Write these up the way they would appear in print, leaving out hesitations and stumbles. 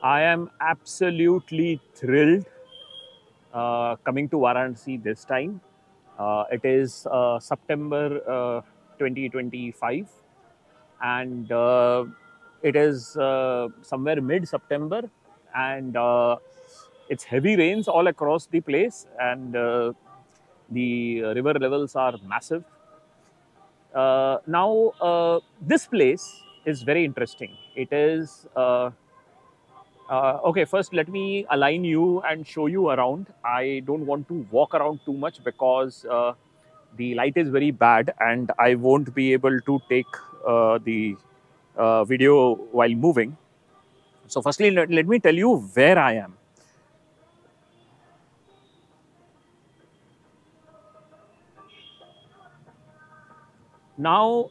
I am absolutely thrilled coming to Varanasi this time. It is September 2025, and it is somewhere mid-September, and it's heavy rains all across the place, and the river levels are massive. Now, this place is very interesting. It is okay. First, let me align you and show you around. I don't want to walk around too much because the light is very bad, and I won't be able to take the video while moving. So, firstly, let me tell you where I am. Now,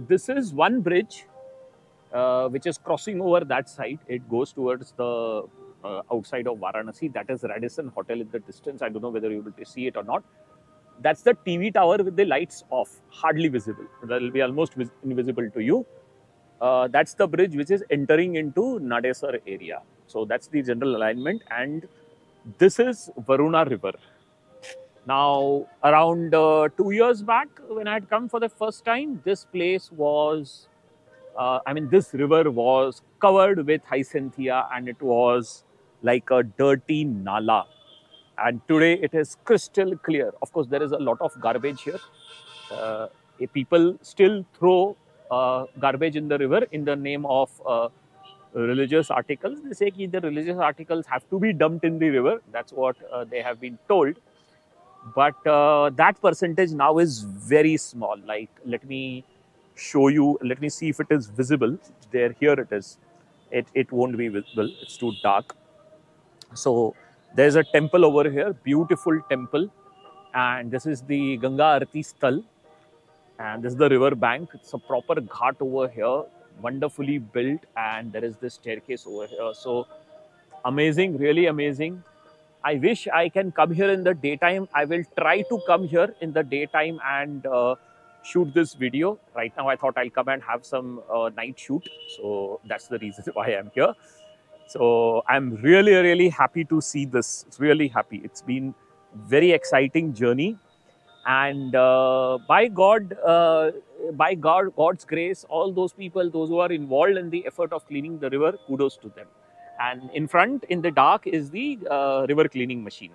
this is one bridge which is crossing over that side. It goes towards the outside of Varanasi. That is Radisson Hotel in the distance. I don't know whether you're able to see it or not. That's the TV tower with the lights off, hardly visible. That will be almost invisible to you. That's the bridge which is entering into Nadesar area. So that's the general alignment. And this is Varuna River. Now, around 2 years back, when I had come for the first time, this place was, this river was covered with hyacinthia, and it was like a dirty nala. And today it is crystal clear. Of course, there is a lot of garbage here. People still throw garbage in the river in the name of religious articles. They say that the religious articles have to be dumped in the river. That's what they have been told. But that percentage now is very small. Like, let me show you. Let me see if it is visible. There, here it is. It won't be visible. It's too dark. So there's a temple over here, beautiful temple, and this is the Ganga Arati Sthal, and this is the river bank. It's a proper ghat over here, wonderfully built, and there is this staircase over here. So amazing, really amazing. I wish I can come here in the daytime. I will try to come here in the daytime and shoot this video. Right now, I thought I'll come and have some night shoot. So that's the reason why I'm here. So I'm really, really happy to see this. It's really happy. It's been very exciting journey, and God's grace, all those people, those who are involved in the effort of cleaning the river, kudos to them. And in front, in the dark, is the river cleaning machine.